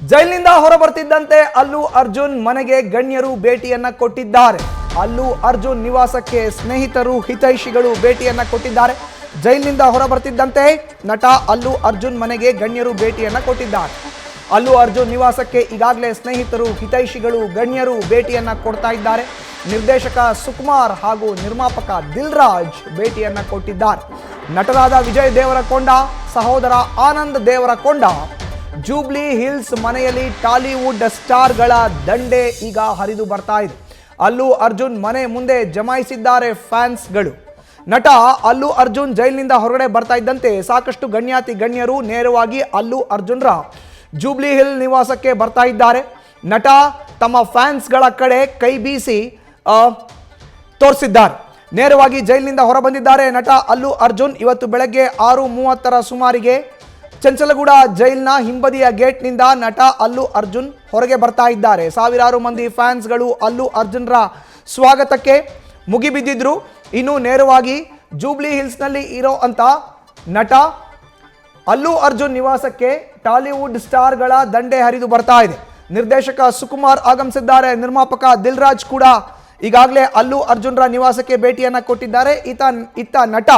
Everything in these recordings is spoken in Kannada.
ಜೈಲಿನಿಂದ ಹೊರಬರ್ತಿದ್ದಂತೆ ಅಲ್ಲು ಅರ್ಜುನ್ ಮನೆಗೆ ಗಣ್ಯರು ಭೇಟಿಯನ್ನ ಕೊಟ್ಟಿದ್ದಾರೆ. ಅಲ್ಲು ಅರ್ಜುನ್ ನಿವಾಸಕ್ಕೆ ಸ್ನೇಹಿತರು ಹಿತೈಷಿಗಳು ಭೇಟಿಯನ್ನ ಕೊಟ್ಟಿದ್ದಾರೆ. ಜೈಲಿನಿಂದ ಹೊರಬರ್ತಿದ್ದಂತೆ ನಟ ಅಲ್ಲು ಅರ್ಜುನ್ ಮನೆಗೆ ಗಣ್ಯರು ಭೇಟಿಯನ್ನ ಕೊಟ್ಟಿದ್ದಾರೆ. ಅಲ್ಲು ಅರ್ಜುನ್ ನಿವಾಸಕ್ಕೆ ಈಗಾಗಲೇ ಸ್ನೇಹಿತರು ಹಿತೈಷಿಗಳು ಗಣ್ಯರು ಭೇಟಿಯನ್ನ ಕೊಡ್ತಾ ಇದ್ದಾರೆ. ನಿರ್ದೇಶಕ ಸುಕುಮಾರ್ ಹಾಗೂ ನಿರ್ಮಾಪಕ ದಿಲ್ ರಾಜ್ ಭೇಟಿಯನ್ನ ಕೊಟ್ಟಿದ್ದಾರೆ. ನಟರಾದ ವಿಜಯ್ ದೇವರಕೊಂಡ, ಸಹೋದರ ಆನಂದ್ ದೇವರಕೊಂಡ, ಜೂಬ್ಲಿ ಹಿಲ್ಸ್ ಮನೆಯಲ್ಲಿ ಟಾಲಿವುಡ್ ಸ್ಟಾರ್ಗಳ ದಂಡೆ ಈಗ ಹರಿದು ಬರ್ತಾ ಇದೆ. ಅಲ್ಲು ಅರ್ಜುನ್ ಮನೆ ಮುಂದೆ ಜಮಾಯಿಸಿದ್ದಾರೆ ಫ್ಯಾನ್ಸ್ಗಳು. ನಟ ಅಲ್ಲು ಅರ್ಜುನ್ ಜೈಲಿನಿಂದ ಹೊರಗಡೆ ಬರ್ತಾ ಇದ್ದಂತೆ ಸಾಕಷ್ಟು ಗಣ್ಯಾತಿ ಗಣ್ಯರು ನೇರವಾಗಿ ಅಲ್ಲು ಅರ್ಜುನ್ರ ಜೂಬ್ಲಿ ಹಿಲ್ ನಿವಾಸಕ್ಕೆ ಬರ್ತಾ ಇದ್ದಾರೆ. ನಟ ತಮ್ಮ ಫ್ಯಾನ್ಸ್ಗಳ ಕಡೆ ಕೈ ಬೀಸಿ ತೋರಿಸಿದ್ದಾರೆ. ನೇರವಾಗಿ ಜೈಲಿನಿಂದ ಹೊರ ಬಂದಿದ್ದಾರೆ ನಟ ಅಲ್ಲು ಅರ್ಜುನ್. ಇವತ್ತು ಬೆಳಗ್ಗೆ 6:30 ಸುಮಾರಿಗೆ ಚಂಚಲಗೂಡ ಜೈಲಿನ ಹಿಂಬದಿಯ ಗೇಟ್ನಿಂದ ನಟ ಅಲ್ಲು ಅರ್ಜುನ್ ಹೊರಗೆ ಬರ್ತಾ ಇದ್ದಾರೆ. ಸಾವಿರಾರು ಮಂದಿ ಫ್ಯಾನ್ಸ್ಗಳು ಅಲ್ಲು ಅರ್ಜುನ್ರ ಸ್ವಾಗತಕ್ಕೆ ಮುಗಿಬಿದ್ದಿದ್ರು. ಇನ್ನು ನೇರವಾಗಿ ಜೂಬ್ಲಿ ಹಿಲ್ಸ್ನಲ್ಲಿ ಇರೋ ಅಂತ ನಟ ಅಲ್ಲು ಅರ್ಜುನ್ ನಿವಾಸಕ್ಕೆ ಟಾಲಿವುಡ್ ಸ್ಟಾರ್ಗಳ ದಂಡೆ ಹರಿದು ಬರ್ತಾ ಇದೆ. ನಿರ್ದೇಶಕ ಸುಕುಮಾರ್ ಆಗಮಿಸಿದ್ದಾರೆ. ನಿರ್ಮಾಪಕ ದಿಲ್ ರಾಜ್ ಕೂಡ ಈಗಾಗಲೇ ಅಲ್ಲು ಅರ್ಜುನ್ರ ನಿವಾಸಕ್ಕೆ ಭೇಟಿಯನ್ನ ಕೊಟ್ಟಿದ್ದಾರೆ. ಇತ್ತ ನಟ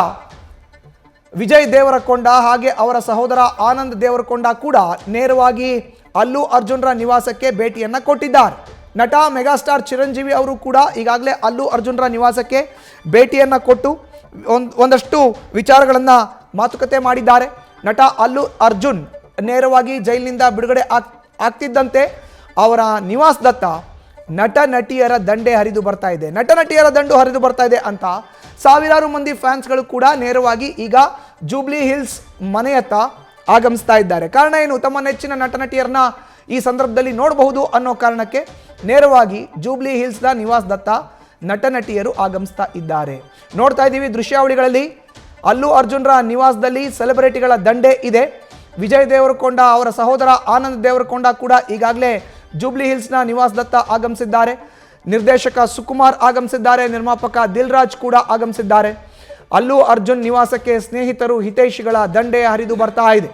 ವಿಜಯ್ ದೇವರಕೊಂಡ ಹಾಗೆ ಅವರ ಸಹೋದರ ಆನಂದ್ ದೇವರಕೊಂಡ ಕೂಡ ನೇರವಾಗಿ ಅಲ್ಲು ಅರ್ಜುನ್ರ ನಿವಾಸಕ್ಕೆ ಭೇಟಿಯನ್ನ ಕೊಟ್ಟಿದ್ದಾರೆ. ನಟ ಮೆಗಾಸ್ಟಾರ್ ಚಿರಂಜೀವಿ ಅವರು ಕೂಡ ಈಗಾಗಲೇ ಅಲ್ಲು ಅರ್ಜುನ್ರ ನಿವಾಸಕ್ಕೆ ಭೇಟಿಯನ್ನ ಕೊಟ್ಟು ಒಂದಷ್ಟು ವಿಚಾರಗಳನ್ನು ಮಾತುಕತೆ ಮಾಡಿದ್ದಾರೆ. ನಟ ಅಲ್ಲು ಅರ್ಜುನ್ ನೇರವಾಗಿ ಜೈಲಿನಿಂದ ಬಿಡುಗಡೆ ಆಗ್ತಿದ್ದಂತೆ ಅವರ ನಿವಾಸದತ್ತ ನಟ ನಟಿಯರ ದಂಡೆ ಹರಿದು ಬರ್ತಾ ಇದೆ. ನಟ ನಟಿಯರ ದಂಡು ಹರಿದು ಬರ್ತಾ ಇದೆ ಅಂತ ಸಾವಿರಾರು ಮಂದಿ ಫ್ಯಾನ್ಸ್ಗಳು ಕೂಡ ನೇರವಾಗಿ ಈಗ ಜೂಬ್ಲಿ ಹಿಲ್ಸ್ ಮನೆಯತ್ತ ಆಗಮಿಸ್ತಾ ಇದ್ದಾರೆ. ಕಾರಣ ಏನು? ತಮ್ಮ ನೆಚ್ಚಿನ ನಟ ನಟಿಯರನ್ನ ಈ ಸಂದರ್ಭದಲ್ಲಿ ನೋಡಬಹುದು ಅನ್ನೋ ಕಾರಣಕ್ಕೆ ನೇರವಾಗಿ ಜೂಬ್ಲಿ ಹಿಲ್ಸ್ನ ನಿವಾಸದತ್ತ ನಟ ನಟಿಯರು ಆಗಮಿಸ್ತಾ ಇದ್ದಾರೆ. ನೋಡ್ತಾ ಇದ್ದೀವಿ ದೃಶ್ಯಾವಳಿಗಳಲ್ಲಿ ಅಲ್ಲು ಅರ್ಜುನ್ರ ನಿವಾಸದಲ್ಲಿ ಸೆಲೆಬ್ರಿಟಿಗಳ ದಂಡೆ ಇದೆ. ವಿಜಯ್ ದೇವರಕೊಂಡ ಅವರ ಸಹೋದರ ಆನಂದ್ ದೇವರಕೊಂಡ ಕೂಡ ಈಗಾಗಲೇ ಜೂಬ್ಲಿ ಹಿಲ್ಸ್ನ ನಿವಾಸದತ್ತ ಆಗಮಿಸಿದ್ದಾರೆ. ನಿರ್ದೇಶಕ ಸುಕುಮಾರ್ ಆಗಮಿಸಿದ್ದಾರೆ. ನಿರ್ಮಾಪಕ ದಿಲ್ ರಾಜ್ ಕೂಡ ಆಗಮಿಸಿದ್ದಾರೆ. ಅಲ್ಲು ಅರ್ಜುನ್ ನಿವಾಸಕ್ಕೆ ಸ್ನೇಹಿತರು ಹಿತೈಷಿಗಳ ದಂಡೆ ಹರಿದು ಬರ್ತಾ ಇದೆ.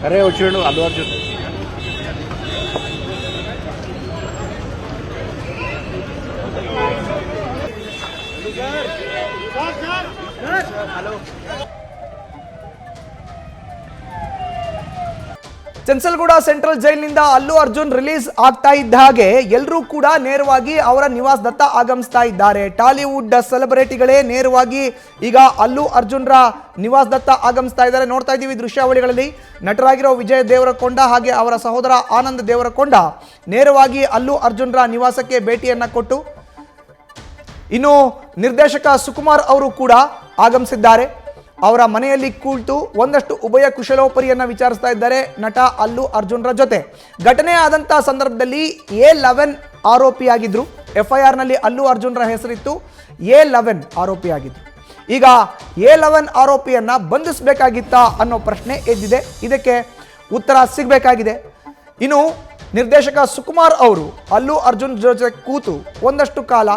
अरे వచ్చిండు అల్లు అర్జున్ ಚಂಚಲಗೂಡ ಸೆಂಟ್ರಲ್ ಜೈಲಿನಿಂದ ಅಲ್ಲು ಅರ್ಜುನ್ ರಿಲೀಸ್ ಆಗ್ತಾ ಇದ್ದ ಹಾಗೆ ಎಲ್ಲರೂ ಕೂಡ ನೇರವಾಗಿ ಅವರ ನಿವಾಸದತ್ತ ಆಗಮಿಸ್ತಾ ಇದ್ದಾರೆ. ಟಾಲಿವುಡ್ ಸೆಲೆಬ್ರಿಟಿಗಳೇ ನೇರವಾಗಿ ಈಗ ಅಲ್ಲು ಅರ್ಜುನ್ರ ನಿವಾಸದತ್ತ ಆಗಮಿಸ್ತಾ ಇದ್ದಾರೆ. ನೋಡ್ತಾ ಇದ್ದೀವಿ ದೃಶ್ಯಾವಳಿಗಳಲ್ಲಿ ನಟರಾಗಿರೋ ವಿಜಯ್ ದೇವರಕೊಂಡ ಹಾಗೆ ಅವರ ಸಹೋದರ ಆನಂದ್ ದೇವರಕೊಂಡ ನೇರವಾಗಿ ಅಲ್ಲು ಅರ್ಜುನ್ರ ನಿವಾಸಕ್ಕೆ ಭೇಟಿಯನ್ನ ಕೊಟ್ಟು ಇನ್ನು ನಿರ್ದೇಶಕ ಸುಕುಮಾರ್ ಅವರು ಕೂಡ ಆಗಮಿಸಿದ್ದಾರೆ. ಅವರ ಮನೆಯಲ್ಲಿ ಕೂತು ಒಂದಷ್ಟು ಉಭಯ ಕುಶಲೋಪರಿಯನ್ನು ವಿಚಾರಿಸ್ತಾ ಇದ್ದಾರೆ ನಟ ಅಲ್ಲು ಅರ್ಜುನ್ರ ಜೊತೆ. ಘಟನೆ ಆದಂಥ ಸಂದರ್ಭದಲ್ಲಿ A11 ಆರೋಪಿಯಾಗಿದ್ರು. FIRನಲ್ಲಿ ಅಲ್ಲು ಅರ್ಜುನ್ರ ಹೆಸರಿತ್ತು. A11 ಆರೋಪಿಯಾಗಿದ್ರು. ಈಗ A11 ಆರೋಪಿಯನ್ನ ಬಂಧಿಸಬೇಕಾಗಿತ್ತಾ ಅನ್ನೋ ಪ್ರಶ್ನೆ ಎದ್ದಿದೆ. ಇದಕ್ಕೆ ಉತ್ತರ ಸಿಗಬೇಕಾಗಿದೆ. ಇನ್ನು ನಿರ್ದೇಶಕ ಸುಕುಮಾರ್ ಅವರು ಅಲ್ಲು ಅರ್ಜುನ್ ಜೊತೆ ಕೂತು ಒಂದಷ್ಟು ಕಾಲ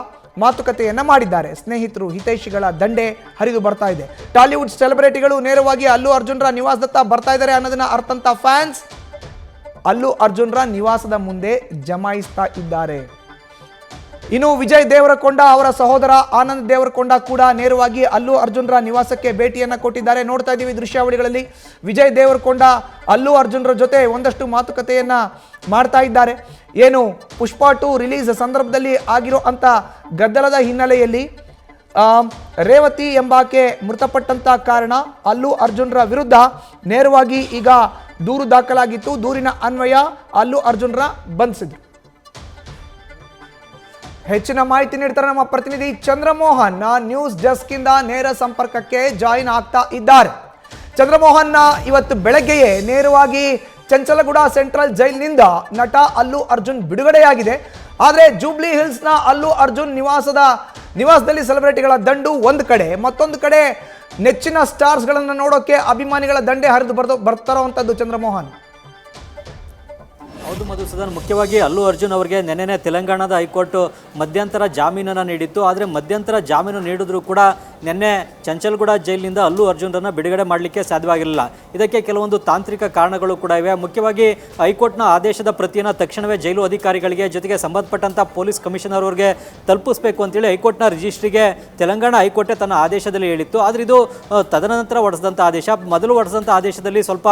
ಮಾತುಕತೆಯನ್ನ ಮಾಡಿದ್ದಾರೆ. ಸ್ನೇಹಿತರು ಹಿತೈಷಿಗಳ ದಂಡೆ ಹರಿದು ಬರ್ತಾ ಇದೆ. ಟಾಲಿವುಡ್ ಸೆಲೆಬ್ರಿಟಿಗಳು ನೇರವಾಗಿ ಅಲ್ಲು ಅರ್ಜುನ್ರ ನಿವಾಸದತ್ತ ಬರ್ತಾ ಇದ್ದಾರೆ ಅನ್ನೋದನ್ನ ಅರ್ಥಂತ ಫ್ಯಾನ್ಸ್ ಅಲ್ಲು ಅರ್ಜುನ್ರ ನಿವಾಸದ ಮುಂದೆ ಜಮಾಯಿಸ್ತಾ ಇದ್ದಾರೆ. ಇನ್ನು ವಿಜಯ್ ದೇವರಕೊಂಡ ಅವರ ಸಹೋದರ ಆನಂದ್ ದೇವರಕೊಂಡ ಕೂಡ ನೇರವಾಗಿ ಅಲ್ಲು ಅರ್ಜುನ್ರ ನಿವಾಸಕ್ಕೆ ಭೇಟಿಯನ್ನ ಕೊಟ್ಟಿದ್ದಾರೆ. ನೋಡ್ತಾ ಇದ್ದೀವಿ ದೃಶ್ಯಾವಳಿಗಳಲ್ಲಿ ವಿಜಯ್ ದೇವರಕೊಂಡ ಅಲ್ಲು ಅರ್ಜುನ್ರ ಜೊತೆ ಒಂದಷ್ಟು ಮಾತುಕತೆಯನ್ನ ಮಾಡ್ತಾ ಇದ್ದಾರೆ. ಏನು ಪುಷ್ಪ 2 ರಿಲೀಸ್ ಸಂದರ್ಭದಲ್ಲಿ ಆಗಿರೋ ಅಂತ ಗದ್ದಲದ ಹಿನ್ನೆಲೆಯಲ್ಲಿ ರೇವತಿ ಎಂಬಾಕೆ ಮೃತಪಟ್ಟಂತ ಕಾರಣ ಅಲ್ಲು ಅರ್ಜುನ್ರ ವಿರುದ್ಧ ನೇರವಾಗಿ ಈಗ ದೂರು ದಾಖಲಾಗಿತ್ತು. ದೂರಿನ ಅನ್ವಯ ಅಲ್ಲು ಅರ್ಜುನ್ರ ಬಂಧಿಸಿದ್ರು. ಹೆಚ್ಚಿನ ಮಾಹಿತಿ ನೀಡ್ತಾರೆ ನಮ್ಮ ಪ್ರತಿನಿಧಿ ಚಂದ್ರಮೋಹನ್ ನ್ಯೂಸ್ ಡೆಸ್ಕ್ ಇಂದ ನೇರ ಸಂಪರ್ಕಕ್ಕೆ ಜಾಯಿನ್ ಆಗ್ತಾ ಇದ್ದಾರೆ. ಚಂದ್ರಮೋಹನ್, ಇವತ್ತು ಬೆಳಗ್ಗೆಯೇ ನೇರವಾಗಿ ಚಂಚಲಗೂಡ ಸೆಂಟ್ರಲ್ ಜೈಲಿನಿಂದ ನಟ ಅಲ್ಲು ಅರ್ಜುನ್ ಬಿಡುಗಡೆಯಾಗಿದೆ. ಆದರೆ ಜೂಬ್ಲಿ ಹಿಲ್ಸ್ನ ಅಲ್ಲು ಅರ್ಜುನ್ ನಿವಾಸದ ನಿವಾಸದಲ್ಲಿ ಸೆಲೆಬ್ರಿಟಿಗಳ ದಂಡು ಒಂದು ಕಡೆ, ಮತ್ತೊಂದು ಕಡೆ ನೆಚ್ಚಿನ ಸ್ಟಾರ್ಸ್ಗಳನ್ನು ನೋಡೋಕೆ ಅಭಿಮಾನಿಗಳ ದಂಡೆ ಹರಿದು ಬರ್ತಾರೋವಂಥದ್ದು ಚಂದ್ರಮೋಹನ್. ಹೌದು ಮಧುಸೂದನ್, ಮುಖ್ಯವಾಗಿ ಅಲ್ಲು ಅರ್ಜುನ್ ಅವರಿಗೆ ನೆನ್ನೆನೇ ತೆಲಂಗಾಣದ ಹೈಕೋರ್ಟ್ ಮಧ್ಯಂತರ ಜಾಮೀನನ್ನು ನೀಡಿತ್ತು. ಆದರೆ ಮಧ್ಯಂತರ ಜಾಮೀನು ನೀಡಿದ್ರೂ ಕೂಡ ನಿನ್ನೆ ಚಂಚಲ್ಗೂಡ ಜೈಲಿನಿಂದ ಅಲ್ಲು ಅರ್ಜುನರನ್ನು ಬಿಡುಗಡೆ ಮಾಡಲಿಕ್ಕೆ ಸಾಧ್ಯವಾಗಿರಲಿಲ್ಲ. ಇದಕ್ಕೆ ಕೆಲವೊಂದು ತಾಂತ್ರಿಕ ಕಾರಣಗಳು ಕೂಡ ಇವೆ. ಮುಖ್ಯವಾಗಿ ಹೈಕೋರ್ಟ್ನ ಆದೇಶದ ಪ್ರತಿಯನ್ನು ತಕ್ಷಣವೇ ಜೈಲು ಅಧಿಕಾರಿಗಳಿಗೆ ಜೊತೆಗೆ ಸಂಬಂಧಪಟ್ಟಂಥ ಪೊಲೀಸ್ ಕಮಿಷನರ್ ಅವರಿಗೆ ತಲುಪಿಸಬೇಕು ಅಂತೇಳಿ ಹೈಕೋರ್ಟ್ನ ರಿಜಿಸ್ಟ್ರಿಗೆ ತೆಲಂಗಾಣ ಹೈಕೋರ್ಟೇ ತನ್ನ ಆದೇಶದಲ್ಲಿ ಹೇಳಿತ್ತು. ಆದರೆ ಇದು ತದನಂತರ ಹೊರಡಿಸಿದಂಥ ಆದೇಶ. ಮೊದಲು ಹೊರಡಿಸಿದಂಥ ಆದೇಶದಲ್ಲಿ ಸ್ವಲ್ಪ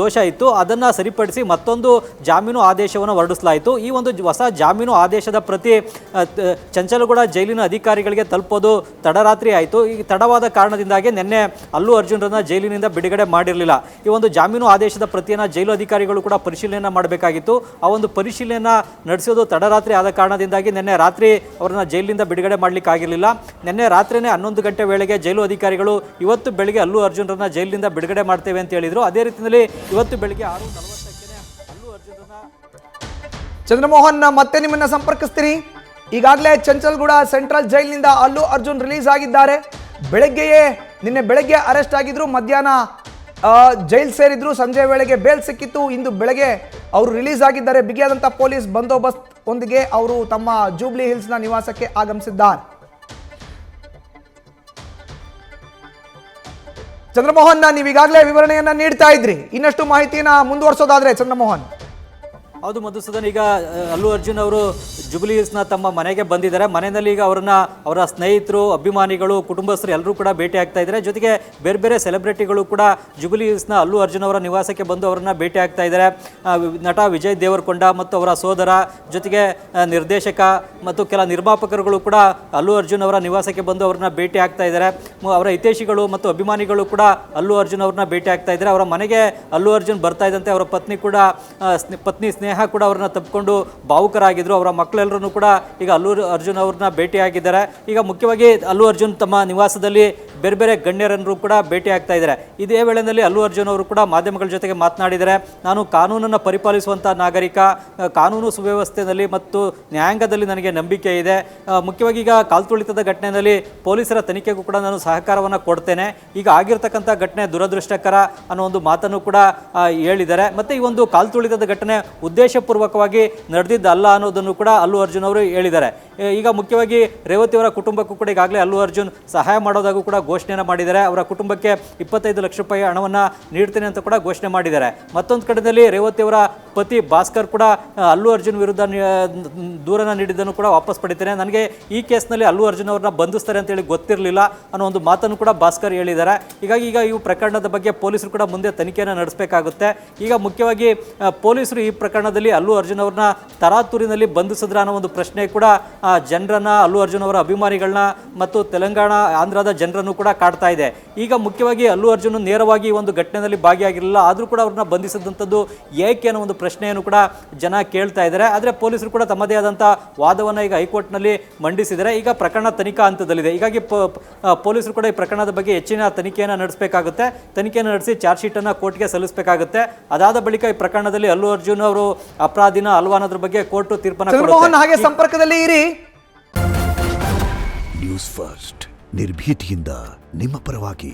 ದೋಷ ಇತ್ತು, ಅದನ್ನು ಸರಿಪಡಿಸಿ ಮತ್ತೊಂದು ಜಾಮೀನು ಆದೇಶವನ್ನು ಹೊರಡಿಸಲಾಯಿತು. ಈ ಒಂದು ಹೊಸ ಜಾಮೀನು ಆದೇಶದ ಪ್ರತಿ ಚಂಚಲಗೂಡ ಜೈಲಿನ ಅಧಿಕಾರಿಗಳಿಗೆ ತಲುಪೋದು ತಡರಾತ್ರಿ ಆಯಿತು. ಈ ತಡವಾದ ಕಾರಣದಿಂದಾಗಿ ನಿನ್ನೆ ಅಲ್ಲು ಅರ್ಜುನರನ್ನ ಜೈಲಿನಿಂದ ಬಿಡುಗಡೆ ಮಾಡಿರಲಿಲ್ಲ. ಈ ಒಂದು ಜಾಮೀನು ಆದೇಶದ ಪ್ರತಿಯನ್ನು ಜೈಲು ಅಧಿಕಾರಿಗಳು ಕೂಡ ಪರಿಶೀಲನೆ ಮಾಡಬೇಕಾಗಿತ್ತು. ಆ ಒಂದು ಪರಿಶೀಲನೆ ನಡೆಸೋದು ತಡರಾತ್ರಿ ಆದ ಕಾರಣದಿಂದಾಗಿ ನಿನ್ನೆ ರಾತ್ರಿ ಅವರನ್ನು ಜೈಲಿನಿಂದ ಬಿಡುಗಡೆ ಮಾಡಲಿಕ್ಕೆ ಆಗಿರಲಿಲ್ಲ. ನಿನ್ನೆ ರಾತ್ರಿನೇ 11 ಗಂಟೆ ವೇಳೆಗೆ ಜೈಲು ಅಧಿಕಾರಿಗಳು ಇವತ್ತು ಬೆಳಗ್ಗೆ ಅಲ್ಲು ಅರ್ಜುನರನ್ನ ಜೈಲಿನಿಂದ ಬಿಡುಗಡೆ ಮಾಡ್ತೇವೆ ಅಂತ ಹೇಳಿದರು. ಅದೇ ರೀತಿಯಲ್ಲಿ ಇವತ್ತು ಬೆಳಗ್ಗೆ 6:40 ಚಂದ್ರಮೋಹನ್, ಮತ್ತೆ ನಿಮ್ಮನ್ನ ಸಂಪರ್ಕಿಸ್ತೀನಿ. ಈಗಾಗಲೇ ಚಂಚಲ್ಗೂಡ ಸೆಂಟ್ರಲ್ ಜೈಲಿನಿಂದ ಅಲ್ಲು ಅರ್ಜುನ್ ರಿಲೀಸ್ ಆಗಿದ್ದಾರೆ. ನಿನ್ನೆ ಬೆಳಗ್ಗೆ ಅರೆಸ್ಟ್ ಆಗಿದ್ರು, ಮಧ್ಯಾಹ್ನ ಜೈಲ್ ಸೇರಿದ್ರು, ಸಂಜೆ ವೇಳೆಗೆ ಬೇಲ್ ಸಿಕ್ಕಿತ್ತು. ಇಂದು ಬೆಳಗ್ಗೆ ಅವರು ರಿಲೀಸ್ ಆಗಿದ್ದಾರೆ. ಬಿಗಿಯಾದಂಥ ಪೊಲೀಸ್ ಬಂದೋಬಸ್ತ್ ಒಂದಿಗೆ ಅವರು ತಮ್ಮ ಜೂಬ್ಲಿ ಹಿಲ್ಸ್ನ ನಿವಾಸಕ್ಕೆ ಆಗಮಿಸಿದ್ದಾರೆ. ಚಂದ್ರಮೋಹನ್, ನೀವೀಗಾಗಲೇ ವಿವರಣೆಯನ್ನ ನೀಡ್ತಾ ಇದ್ರಿ, ಇನ್ನಷ್ಟು ಮಾಹಿತಿಯನ್ನ ಮುಂದುವರಿಸೋದಾದ್ರೆ ಚಂದ್ರಮೋಹನ್. ಹೌದು ಮಧುಸೂದನ್, ಈಗ ಅಲ್ಲು ಅರ್ಜುನ್ ಅವರು ಜುಬ್ಲಿ ಹಿಲ್ಸ್ನ ತಮ್ಮ ಮನೆಗೆ ಬಂದಿದ್ದಾರೆ. ಮನೆಯಲ್ಲಿ ಈಗ ಅವರ ಸ್ನೇಹಿತರು, ಅಭಿಮಾನಿಗಳು, ಕುಟುಂಬಸ್ಥರು ಎಲ್ಲರೂ ಕೂಡ ಭೇಟಿ ಆಗ್ತಾ ಇದ್ದಾರೆ. ಜೊತೆಗೆ ಬೇರೆ ಬೇರೆ ಸೆಲೆಬ್ರಿಟಿಗಳು ಕೂಡ ಜುಬ್ಲಿ ಹಿಲ್ಸ್ನ ಅಲ್ಲು ಅರ್ಜುನ್ ಅವರ ನಿವಾಸಕ್ಕೆ ಬಂದು ಅವರನ್ನ ಭೇಟಿ ಆಗ್ತಾ ಇದ್ದಾರೆ. ನಟ ವಿಜಯ್ ದೇವರಕೊಂಡ ಮತ್ತು ಅವರ ಸೋದರ, ಜೊತೆಗೆ ನಿರ್ದೇಶಕ ಮತ್ತು ಕೆಲ ನಿರ್ಮಾಪಕರುಗಳು ಕೂಡ ಅಲ್ಲು ಅರ್ಜುನ್ ಅವರ ನಿವಾಸಕ್ಕೆ ಬಂದು ಅವ್ರನ್ನ ಭೇಟಿ ಆಗ್ತಾ ಇದ್ದಾರೆ. ಅವರ ಹಿತೈಷಿಗಳು ಮತ್ತು ಅಭಿಮಾನಿಗಳು ಕೂಡ ಅಲ್ಲು ಅರ್ಜುನ್ ಅವ್ರನ್ನ ಭೇಟಿ ಆಗ್ತಾ ಇದ್ದಾರೆ. ಅವರ ಮನೆಗೆ ಅಲ್ಲು ಅರ್ಜುನ್ ಬರ್ತಾ ಇದ್ದಂತೆ ಅವರ ಪತ್ನಿ ಸ್ನೇಹ ಕೂಡ ಅವ್ರನ್ನ ತಪ್ಪಿಕೊಂಡು ಭಾವುಕರಾಗಿದ್ರು. ಅವರ ಮಕ್ಕಳೆಲ್ಲರೂ ಕೂಡ ಈಗ ಅಲ್ಲು ಅರ್ಜುನ್ ಅವ್ರನ್ನ ಭೇಟಿಯಾಗಿದ್ದಾರೆ. ಈಗ ಮುಖ್ಯವಾಗಿ ಅಲ್ಲು ಅರ್ಜುನ್ ತಮ್ಮ ನಿವಾಸದಲ್ಲಿ ಬೇರೆ ಬೇರೆ ಗಣ್ಯರನ್ನು ಕೂಡ ಭೇಟಿ ಆಗ್ತಾ ಇದ್ದಾರೆ. ಇದೇ ವೇಳೆಯಲ್ಲಿ ಅಲ್ಲು ಅರ್ಜುನ್ ಅವರು ಕೂಡ ಮಾಧ್ಯಮಗಳ ಜೊತೆಗೆ ಮಾತನಾಡಿದ್ದಾರೆ. ನಾನು ಕಾನೂನನ್ನು ಪರಿಪಾಲಿಸುವಂಥ ನಾಗರಿಕ, ಕಾನೂನು ಸುವ್ಯವಸ್ಥೆಯಲ್ಲಿ ಮತ್ತು ನ್ಯಾಯಾಂಗದಲ್ಲಿ ನನಗೆ ನಂಬಿಕೆ ಇದೆ. ಮುಖ್ಯವಾಗಿ ಈಗ ಕಾಲ್ತುಳಿತದ ಘಟನೆಯಲ್ಲಿ ಪೊಲೀಸರ ತನಿಖೆಗೂ ಕೂಡ ನಾನು ಸಹಕಾರವನ್ನು ಕೊಡ್ತೇನೆ. ಈಗ ಆಗಿರ್ತಕ್ಕಂಥ ಘಟನೆ ದುರದೃಷ್ಟಕರ ಅನ್ನೋ ಒಂದು ಮಾತನ್ನು ಕೂಡ ಹೇಳಿದ್ದಾರೆ. ಮತ್ತು ಈ ಒಂದು ಕಾಲ್ತುಳಿತದ ಘಟನೆ ಉದ್ದೇಶಪೂರ್ವಕವಾಗಿ ನಡೆದಿದ್ದಲ್ಲ ಅನ್ನೋದನ್ನು ಕೂಡ ಅಲ್ಲು ಅರ್ಜುನ್ ಅವರು ಹೇಳಿದ್ದಾರೆ. ಈಗ ಮುಖ್ಯವಾಗಿ ರೇವತಿ ಅವರ ಕುಟುಂಬಕ್ಕೂ ಕೂಡ ಈಗಾಗಲೇ ಅಲ್ಲು ಅರ್ಜುನ್ ಸಹಾಯ ಮಾಡೋದಾಗೂ ಕೂಡ ಘೋಷಣೆಯನ್ನು ಮಾಡಿದ್ದಾರೆ. ಅವರ ಕುಟುಂಬಕ್ಕೆ 25 ಲಕ್ಷ ರೂಪಾಯಿ ಹಣವನ್ನು ನೀಡ್ತೇನೆ ಅಂತ ಕೂಡ ಘೋಷಣೆ ಮಾಡಿದ್ದಾರೆ. ಮತ್ತೊಂದು ಕಡೆಯಲ್ಲಿ ರೇವತಿ ಅವರ ಪತಿ ಭಾಸ್ಕರ್ ಕೂಡ ಅಲ್ಲು ಅರ್ಜುನ್ ವಿರುದ್ಧ ದೂರನ ನೀಡಿದ್ದನ್ನು ಕೂಡ ವಾಪಸ್ ಪಡಿತೇನೆ, ನನಗೆ ಈ ಕೇಸ್ನಲ್ಲಿ ಅಲ್ಲು ಅರ್ಜುನ್ ಅವ್ರನ್ನ ಬಂಧಿಸ್ತಾರೆ ಅಂತೇಳಿ ಗೊತ್ತಿರಲಿಲ್ಲ ಅನ್ನೋ ಒಂದು ಮಾತನ್ನು ಕೂಡ ಭಾಸ್ಕರ್ ಹೇಳಿದ್ದಾರೆ. ಹೀಗಾಗಿ ಈಗ ಈ ಪ್ರಕರಣದ ಬಗ್ಗೆ ಪೊಲೀಸರು ಕೂಡ ಮುಂದೆ ತನಿಖೆಯನ್ನು ನಡೆಸಬೇಕಾಗುತ್ತೆ. ಈಗ ಮುಖ್ಯವಾಗಿ ಪೊಲೀಸರು ಈ ಪ್ರಕರಣದಲ್ಲಿ ಅಲ್ಲು ಅರ್ಜುನ್ ಅವ್ರನ್ನ ತರಾತುರಿನಲ್ಲಿ ಬಂಧಿಸಿದ್ರ ಅನ್ನೋ ಒಂದು ಪ್ರಶ್ನೆ ಕೂಡ ಜನರನ್ನ, ಅಲ್ಲು ಅರ್ಜುನ್ ಅವರ ಅಭಿಮಾನಿಗಳನ್ನ ಮತ್ತು ತೆಲಂಗಾಣ, ಆಂಧ್ರದ ಜನರನ್ನು ಕೂಡ ಕಾಡ್ತಾ ಇದೆ. ಈಗ ಮುಖ್ಯವಾಗಿ ಅಲ್ಲು ಅರ್ಜುನ್ ನೇರವಾಗಿ ಈ ಒಂದು ಘಟನೆಯಲ್ಲಿ ಭಾಗಿಯಾಗಿರಲಿಲ್ಲ, ಆದರೂ ಕೂಡ ಅವ್ರನ್ನ ಬಂಧಿಸಿದಂಥದ್ದು ಏಕೆ ಅನ್ನೋ ಒಂದು ಪ್ರಶ್ನೆಯನ್ನು ಕೂಡ ಜನ ಕೇಳ್ತಾ ಇದ್ದಾರೆ. ಆದರೆ ಪೊಲೀಸರು ಕೂಡ ತಮ್ಮದೇ ಆದಂಥ ವಾದವನ್ನು ಈಗ ಹೈಕೋರ್ಟ್ನಲ್ಲಿ ಮಂಡಿಸಿದ್ದಾರೆ. ಈಗ ಪ್ರಕರಣ ತನಿಖಾ ಹಂತದಲ್ಲಿದೆ. ಹೀಗಾಗಿ ಪೊಲೀಸರು ಕೂಡ ಈ ಪ್ರಕರಣದ ಬಗ್ಗೆ ಹೆಚ್ಚಿನ ತನಿಖೆಯನ್ನು ನಡೆಸಬೇಕಾಗುತ್ತೆ. ತನಿಖೆಯನ್ನು ನಡೆಸಿ ಚಾರ್ಜ್ ಶೀಟನ್ನು ಕೋರ್ಟ್ಗೆ ಸಲ್ಲಿಸಬೇಕಾಗುತ್ತೆ. ಅದಾದ ಬಳಿಕ ಈ ಪ್ರಕರಣದಲ್ಲಿ ಅಲ್ಲು ಅರ್ಜುನ್ ಅವರು ಅಪರಾಧಿನ ಅಲ್ವಾ ಅನ್ನೋದ್ರ ಬಗ್ಗೆ ಕೋರ್ಟ್ ತೀರ್ಪನ್ನು ಕೊಡುತ್ತೆ. ಹಾಗೆ ಸಂಪರ್ಕದಲ್ಲಿ ಇರಿ. ನ್ಯೂಸ್ ಫಸ್ಟ್, ನಿರ್ಭೀತಿಯಿಂದ ನಿಮ್ಮ ಪರವಾಗಿ.